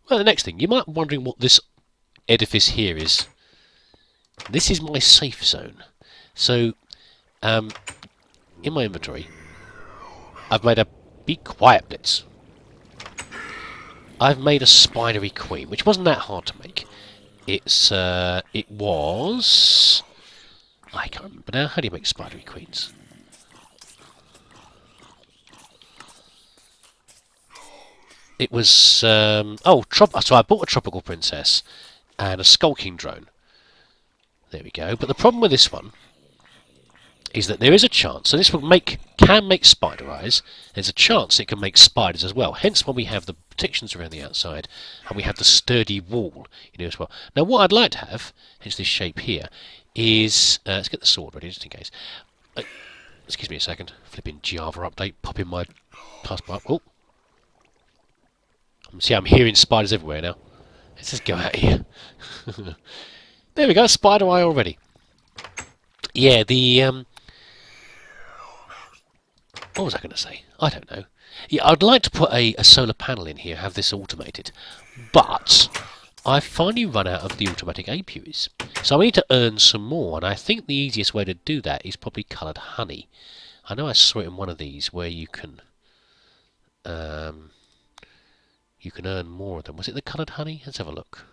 Well, the next thing, you might be wondering what this edifice here is. This is my safe zone. So, in my inventory, I've made a be quiet blitz. I've made a spidery queen, which wasn't that hard to make. It was... I can't remember now. How do you make spidery queens? It was... so I bought a tropical princess and a skulking drone. There we go. But the problem with this one is that there is a chance, so this can make spider eyes, there's a chance it can make spiders as well, hence why we have the protections around the outside, and we have the sturdy wall as well. Now what I'd like to have, hence this shape here, is, let's get the sword ready just in case. Excuse me a second, flipping Java update, popping my taskbar up. Oh! See, I'm hearing spiders everywhere now. Let's just go out here. There we go, spider eye already. Yeah, what was I going to say? I don't know. Yeah, I'd like to put a solar panel in here, have this automated. But I've finally run out of the automatic apiaries. So I need to earn some more, and I think the easiest way to do that is probably coloured honey. I know I saw it in one of these where you can earn more of them. Was it the coloured honey? Let's have a look.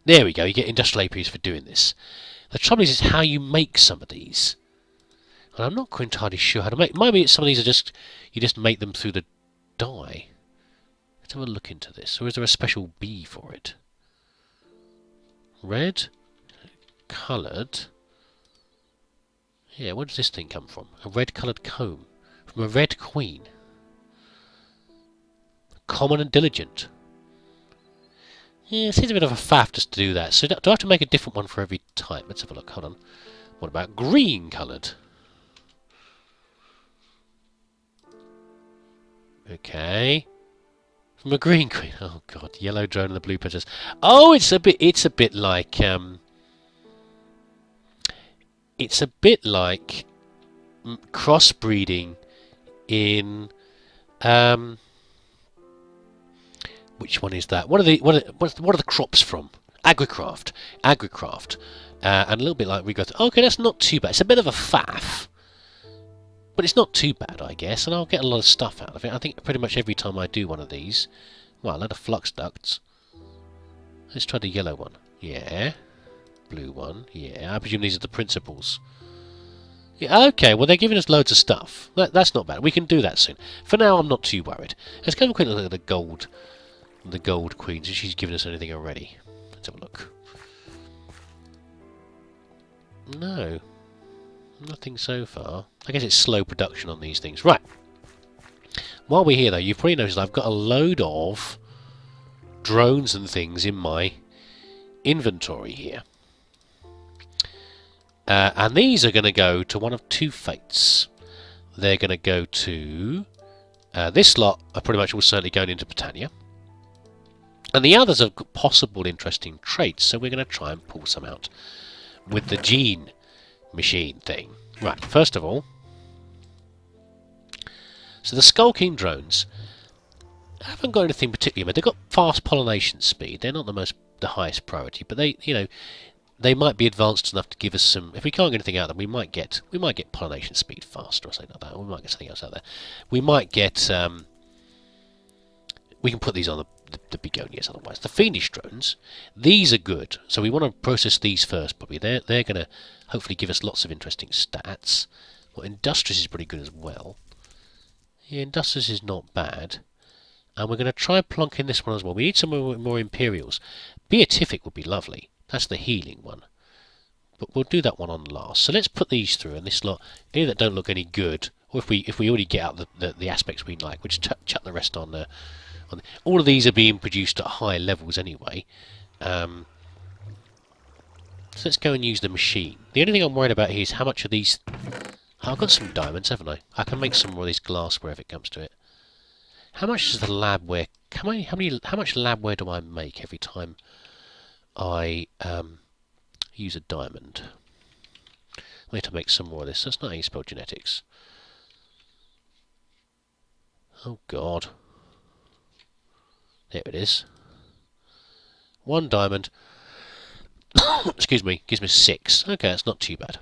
There we go, you get industrial apiaries for doing this. The trouble is how you make some of these. And I'm not entirely sure how to make. Maybe some of these are you just make them through the dye. Let's have a look into this. Or is there a special bee for it? Red, coloured. Yeah, where does this thing come from? A red coloured comb from a red queen. Common and diligent. Yeah, it seems a bit of a faff just to do that. So do I have to make a different one for every type? Let's have a look. Hold on. What about green coloured? Okay. From a green queen. Oh god, yellow drone and the blue princess. Oh, it's a bit like crossbreeding in which one is that? What are the crops from? Agricraft. And a little bit like regrowth. Okay, that's not too bad. It's a bit of a faff. But it's not too bad, I guess, and I'll get a lot of stuff out of it. I think pretty much every time I do one of these... Well, a lot of flux ducts. Let's try the yellow one. Yeah. Blue one. Yeah, I presume these are the principals. Yeah, okay, well they're giving us loads of stuff. That's not bad. We can do that soon. For now, I'm not too worried. Let's go and quick look at the gold queen, so she's given us anything already. Let's have a look. No. Nothing so far. I guess it's slow production on these things. Right. While we're here, though, you've probably noticed I've got a load of drones and things in my inventory here. And these are going to go to one of two fates. They're going to go to... this lot are pretty much all certainly going into Britannia. And the others have got possible interesting traits, so we're going to try and pull some out with the gene machine thing. Right, first of all, so the skulking drones haven't got anything particularly, but they've got fast pollination speed. They're not the highest priority, but they might be advanced enough to give us some. If we can't get anything out of them, we might get pollination speed faster or something like that. Or we might get something else out there. We might get. We can put these on the begonias otherwise. The fiendish drones, these are good. So we want to process these first probably. They're going to hopefully give us lots of interesting stats. Well, industrious is pretty good as well. Yeah, industrious is not bad. And we're going to try and plonk in this one as well. We need some more Imperials. Beatific would be lovely. That's the healing one. But we'll do that one on last. So let's put these through, and this lot, any that don't look any good, or if we already get out the aspects we like, we'll just chuck the rest on the... All of these are being produced at high levels anyway. So let's go and use the machine. The only thing I'm worried about here is how much of these... Oh, I've got some diamonds, haven't I? I can make some more of this glassware if it comes to it. How much is the labware... How much labware do I make every time I use a diamond? I need to make some more of this. That's not how you spell genetics. Oh, God. There it is. 1 diamond. Excuse me, gives me 6. Okay, that's not too bad.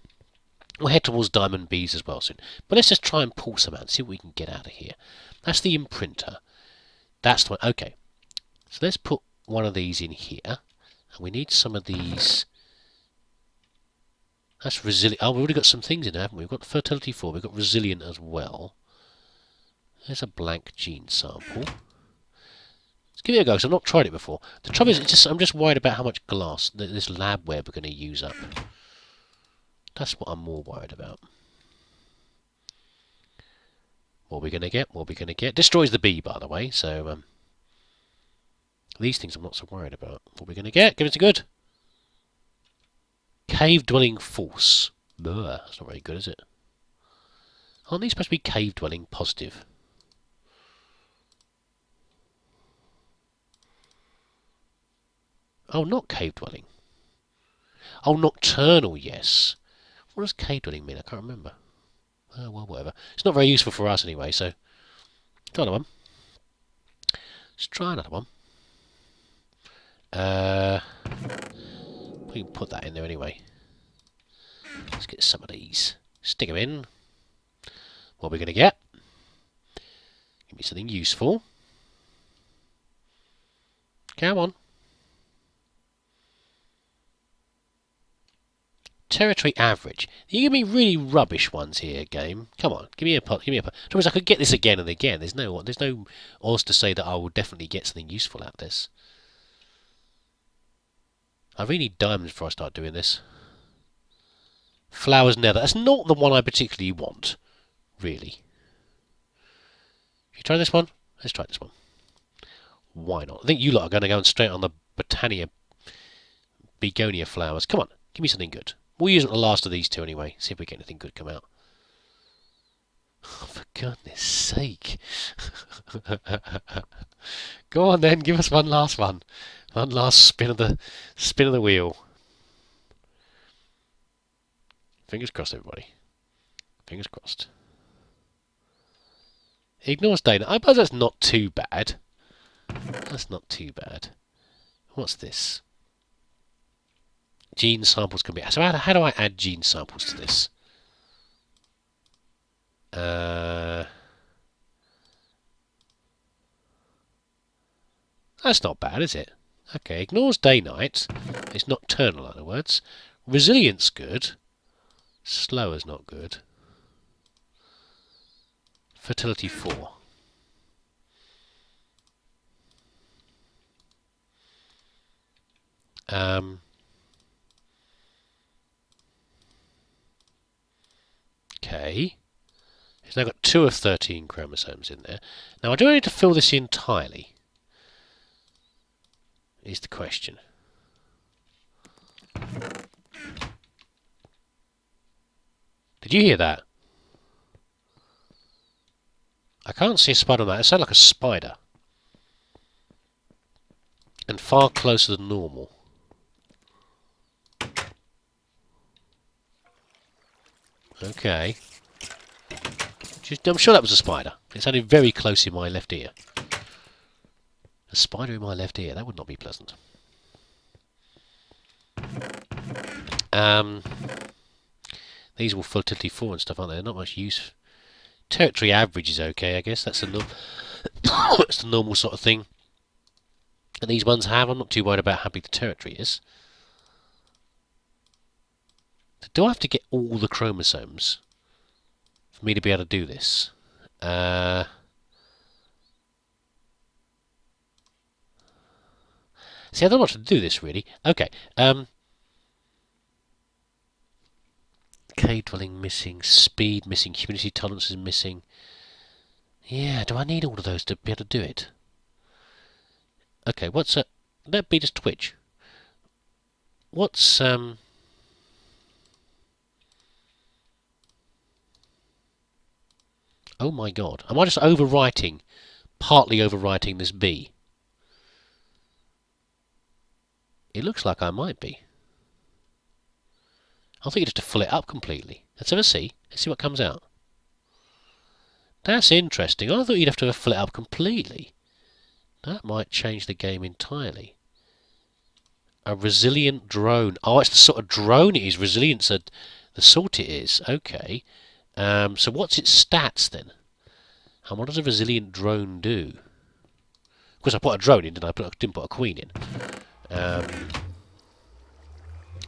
We'll head towards diamond Bs as well soon. But let's just try and pull some out and see what we can get out of here. That's the imprinter. That's the one. Okay. So let's put one of these in here. And we need some of these. That's resilient. Oh, we've already got some things in there, haven't we? We've got fertility 4. We've got resilient as well. There's a blank gene sample. Let's give it a go, because I've not tried it before. The trouble is, I'm just worried about how much glass, this labware, we're going to use up. That's what I'm more worried about. What are we going to get? What are we going to get? Destroys the bee, by the way, so these things I'm not so worried about. What are we going to get? Give it a good. Cave dwelling force. Blah, that's not very good, is it? Aren't these supposed to be cave dwelling positive? Oh, not cave dwelling. Oh, nocturnal, yes. What does cave dwelling mean? I can't remember. Oh, well, whatever. It's not very useful for us anyway, so... Try another one. Let's try another one. We can put that in there anyway. Let's get some of these. Stick them in. What are we going to get? Give me something useful. Come on. Territory average. You give me really rubbish ones here, game. Come on, give me a pot. Give me a pot. I could get this again and again. There's no odds to say that I will definitely get something useful out of this. I really need diamonds before I start doing this. Flowers nether. That's not the one I particularly want, really. Should you try this one? Let's try this one. Why not? I think you lot are going to go straight on the begonia flowers. Come on, give me something good. We'll use the last of these two anyway. See if we get anything good come out. Oh, for goodness sake. Go on then, give us one last one. One last spin of the wheel. Fingers crossed, everybody. Fingers crossed. Ignores data. I suppose that's not too bad. That's not too bad. What's this? Gene samples can be... So how do I add gene samples to this? That's not bad, is it? Okay, ignores day-night. It's nocturnal, in other words. Resilience good. Slow is not good. Fertility 4. Okay. It's now got 2 of 13 chromosomes in there. Now, I do need to fill this entirely. Is the question. Did you hear that? I can't see a spider on that. It sounded like a spider. And far closer than normal. Okay. I'm sure that was a spider. It sounded very close in my left ear. A spider in my left ear. That would not be pleasant. These will fertility 4 and stuff, aren't they? They're not much use. Territory average is okay, I guess. That's the that's the normal sort of thing. And these ones have. I'm not too worried about how big the territory is. So do I have to get all the chromosomes for me to be able to do this? See, I don't know what to do this really. Okay. Cave dwelling missing, speed missing, humidity tolerance is missing. Yeah, do I need all of those to be able to do it? Okay, what's let be just Twitch. What's oh my god, am I just partly overwriting this B? It looks like I might be. I think you just to fill it up completely. Let's have a see. Let's see what comes out. That's interesting. I thought you'd have to fill it up completely. That might change the game entirely. A resilient drone. Oh, it's the sort of drone it is. Resilience are the sort it is. Okay. So what's its stats then? And what does a resilient drone do? Of course, I put a drone in, didn't I? Didn't put a queen in.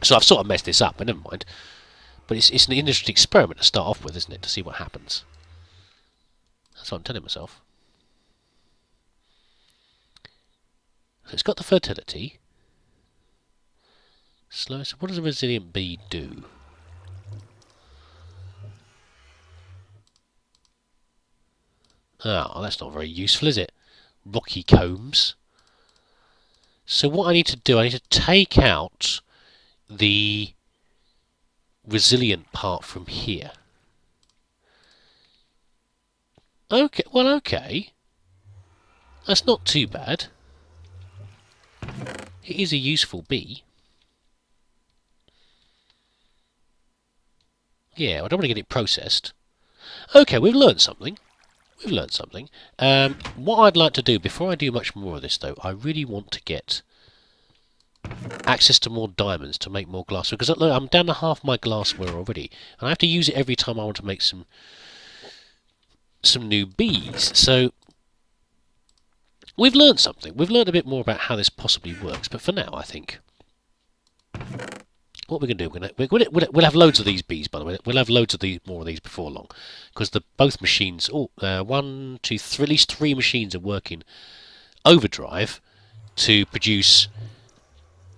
So I've sort of messed this up, but never mind. But it's an interesting experiment to start off with, isn't it? To see what happens. That's what I'm telling myself. So it's got the fertility. Slow. So what does a resilient bee do? Oh, that's not very useful, is it? Rocky combs. So what I need to do, I need to take out the resilient part from here. Okay, well, okay. That's not too bad. It is a useful bee. Yeah, I don't want to get it processed. Okay, we've learned something. We've learned something. What I'd like to do, before I do much more of this, though, I really want to get access to more diamonds to make more glassware. Because look, I'm down to half my glassware already. And I have to use it every time I want to make some new bees. So we've learned something. We've learned a bit more about how this possibly works. But for now, I think what we're going to do, we'll have loads of these bees, by the way. We'll have loads of more of these before long. Because both machines, 1, 2, 3, at least 3 machines are working overdrive to produce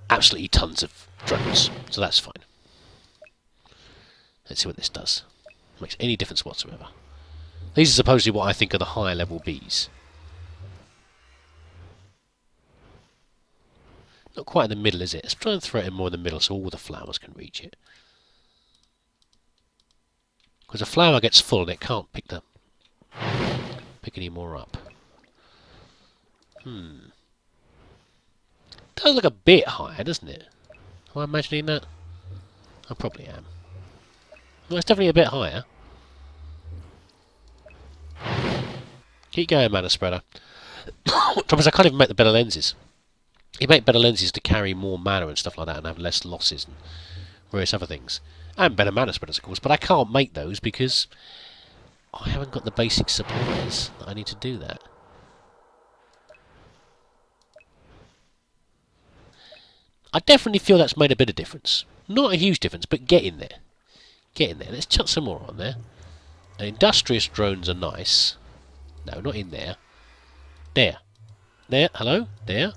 absolutely tons of drones. So that's fine. Let's see what this does. Makes any difference whatsoever. These are supposedly what I think are the higher level bees. Not quite in the middle, is it? Let's try and throw it in more in the middle so all the flowers can reach it. Because a flower gets full and it can't pick any more up. Does look a bit higher, doesn't it? Am I imagining that? I probably am. Well, it's definitely a bit higher. Keep going, Mana Spreader. Trouble is, I can't even make the better lenses. You make better lenses to carry more mana and stuff like that and have less losses and various other things. And better mana spreaders, of course, but I can't make those because I haven't got the basic supplies that I need to do that. I definitely feel that's made a bit of difference. Not a huge difference, but get in there. Get in there. Let's chuck some more on there. Industrious drones are nice. No, not in there. There. There. Hello? There.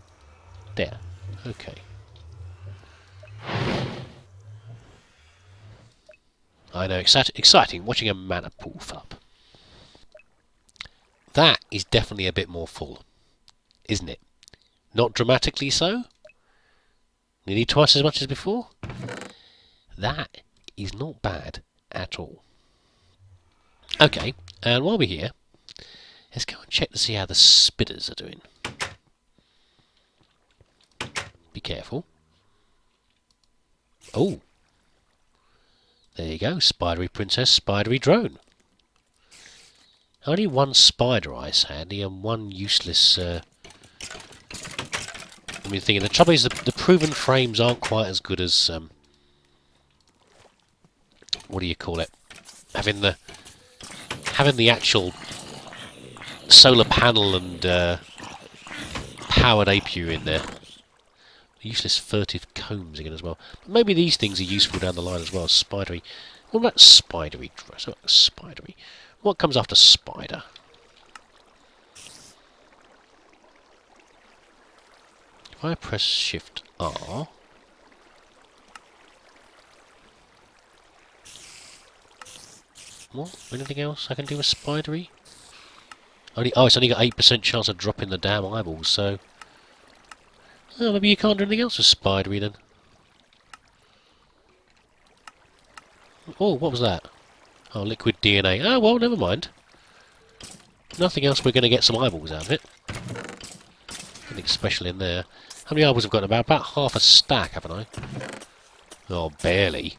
There. Okay. I know. Exciting. Watching a mana pool fill up. That is definitely a bit more full. Isn't it? Not dramatically so. Nearly twice as much as before. That is not bad at all. Okay, and while we're here, let's go and check to see how the spitters are doing. Be careful. Oh, there you go, spidery princess, spidery drone. Only one spider ice handy and one useless thing. And the trouble is the proven frames aren't quite as good as what do you call it? Having the actual solar panel and powered apiary in there. Useless furtive combs again as well. But maybe these things are useful down the line as well. Spidery. What about spidery? Spidery. What comes after spider? If I press Shift R. What? Anything else I can do with spidery? It's only got 8% chance of dropping the damn eyeballs, so... Oh, maybe you can't do anything else with spidery then. Oh, what was that? Oh, liquid DNA. Oh, well, never mind. Nothing else, we're going to get some eyeballs out of it. Nothing special in there. How many eyeballs have I got? About half a stack, haven't I? Oh, barely.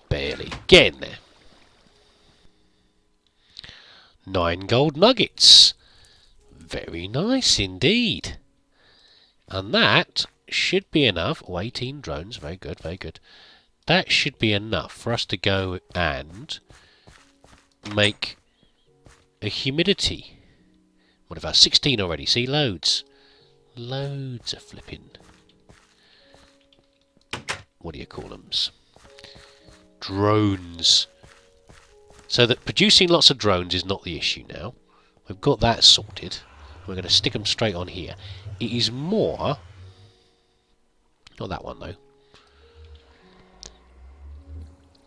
Barely. Get in there. 9 gold nuggets. Very nice indeed. And that should be enough. Oh, 18 drones. Very good, very good. That should be enough for us to go and make a humidity. What about 16 already? See, loads. Loads of flipping. What do you call them? Drones. So that producing lots of drones is not the issue now. We've got that sorted. We're going to stick them straight on here. It is more... Not that one, though.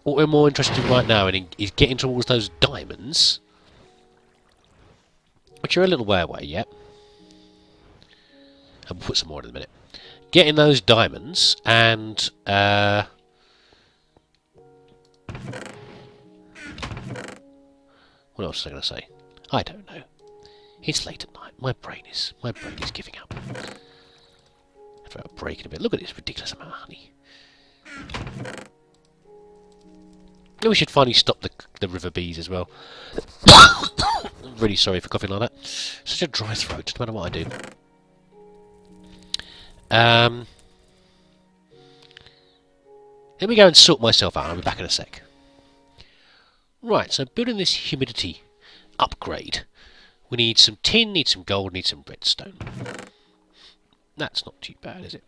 What we're more interested in right now is getting towards those diamonds. Which are a little way away yet. And we'll put some more in a minute. Getting those diamonds and... what else was I going to say? I don't know. It's late at night. My brain is giving up. After a break in a bit. Look at this ridiculous amount of honey. We should finally stop the river bees as well. I'm really sorry for coughing like that. Such a dry throat, no matter what I do. Let me go and sort myself out. I'll be back in a sec. Right, so building this humidity upgrade. We need some tin, need some gold, need some redstone. That's not too bad, is it?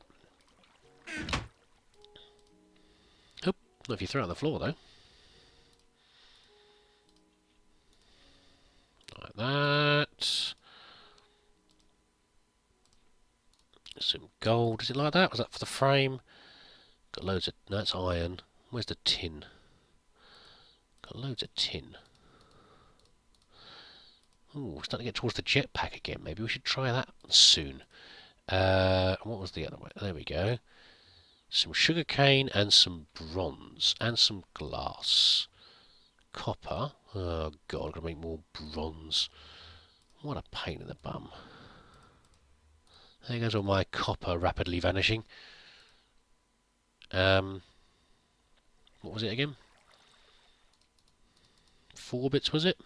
Oh, not if you throw it on the floor, though. Like that. Some gold. Is it like that? Was that for the frame? Got loads of... No, that's iron. Where's the tin? Got loads of tin. Ooh, we're starting to get towards the jetpack again. Maybe we should try that soon. What was the other way? There we go. Some sugarcane and some bronze. And some glass. Copper. Oh god, I've got to make more bronze. What a pain in the bum. There goes all my copper rapidly vanishing. What was it again? 4 bits, was it?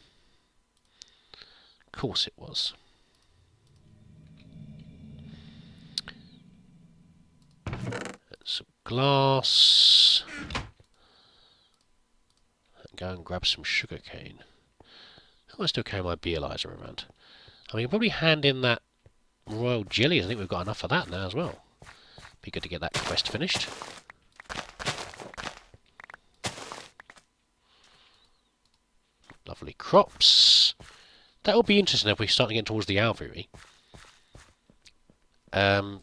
Of course it was. Some glass. And go and grab some sugar cane. How am I still carrying my beerlizer around? I mean, you can probably hand in that royal jelly. I think we've got enough of that now as well. Be good to get that quest finished. Lovely crops. That will be interesting if we start to get towards the alveary. That'll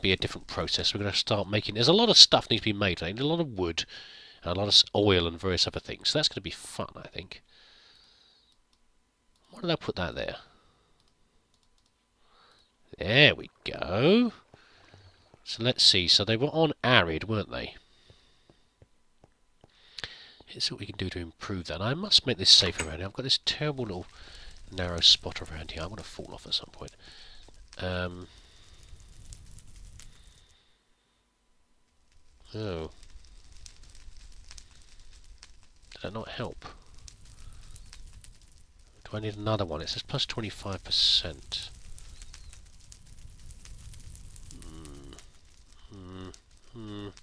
be a different process. We're going to start making... There's a lot of stuff needs to be made. I need a lot of wood, and a lot of oil and various other things. So that's going to be fun, I think. Why did I put that there? There we go. So let's see. So they were on arid, weren't they? Let's see what we can do to improve that. And I must make this safer around here. I've got this terrible little narrow spot around here. I'm going to fall off at some point. Oh. Did that not help? Do I need another one? It says plus 25%. Let's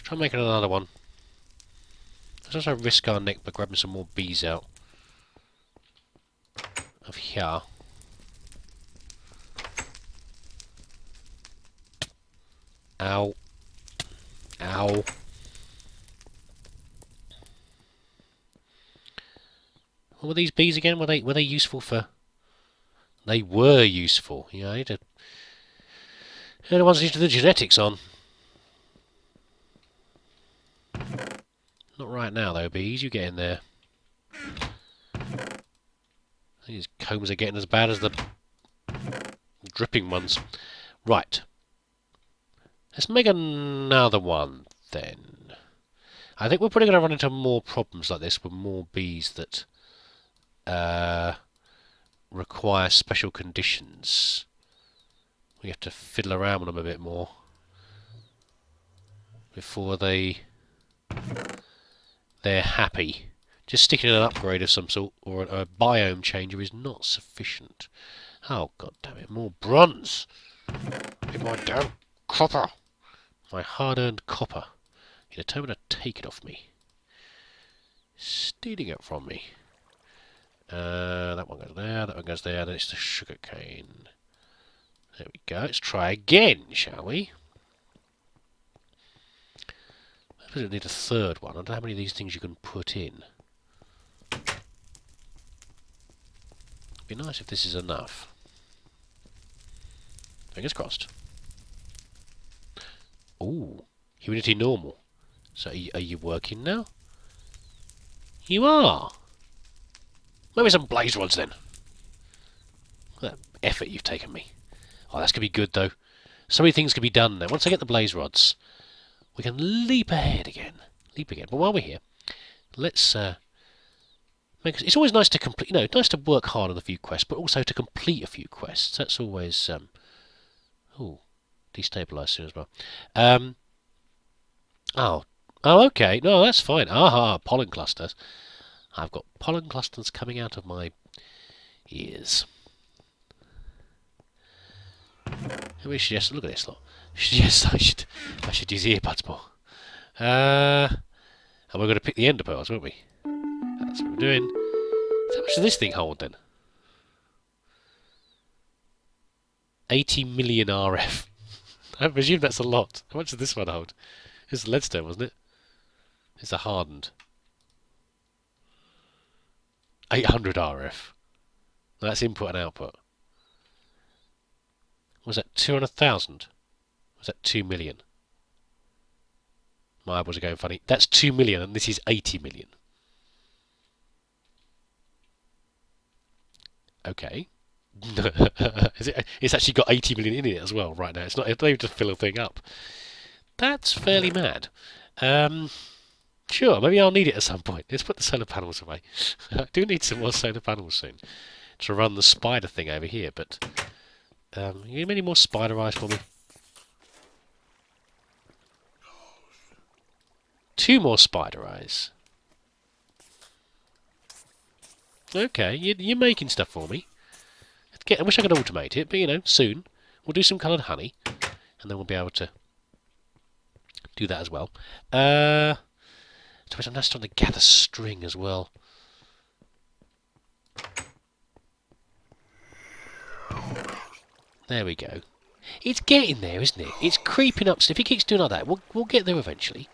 try making another one. Let's also risk our neck by grabbing some more bees out of here. Ow. Ow. What were these bees again? Were they useful for... They were useful. Yeah, I need to... They're the ones who need to do the genetics on. Not right now though, bees. You get in there. These combs are getting as bad as the dripping ones. Right. Let's make another one then. I think we're probably going to run into more problems like this with more bees that require special conditions. We have to fiddle around with them a bit more before they're happy Just sticking an upgrade of some sort or a biome changer is not sufficient. Oh, god damn it. More bronze! In my damn copper! My hard-earned copper. You're determined to take it off me. Stealing it from me. That one goes there, that one goes there, then it's the sugar cane. There we go. Let's try again, shall we? I suppose we need a third one. I don't know how many of these things you can put in. It'd be nice if this is enough. Fingers crossed. Ooh, humidity normal. So are you working now? You are. Maybe some blaze rods then. Look at that effort you've taken me. Oh, that's going to be good though. So many things can be done there. Once I get the blaze rods, we can leap ahead again. Leap again. But while we're here, let's make. It's always nice to complete. Nice to work hard on a few quests, but also to complete a few quests. That's always. Destabilize soon as well. Oh, okay. No, that's fine. Aha, pollen clusters. I've got pollen clusters coming out of my ears. We should just look at this lot. Yes, I should use earbuds more. And we're going to pick the ender pearls, won't we? That's what we're doing. So how much does this thing hold then? 80 million RF. I presume that's a lot. How much does this one hold? It's leadstone, wasn't it? It's a hardened. 800 RF. That's input and output. Was that 200,000? Was that 2 million? My eyeballs are going funny. That's 2 million and this is 80 million. Okay. It's actually got 80 million in it as well right now. It's not even to fill a thing up. That's fairly mad. Sure, maybe I'll need it at some point. Let's put the solar panels away. I do need some more solar panels soon to run the spider thing over here, but you have any more spider eyes for me? 2 more spider eyes. Okay, you're making stuff for me. I wish I could automate it, but soon. We'll do some coloured honey, and then we'll be able to do that as well. So I'm now starting to gather string as well. There we go. It's getting there, isn't it? It's creeping up. If it keeps doing like that, we'll get there eventually.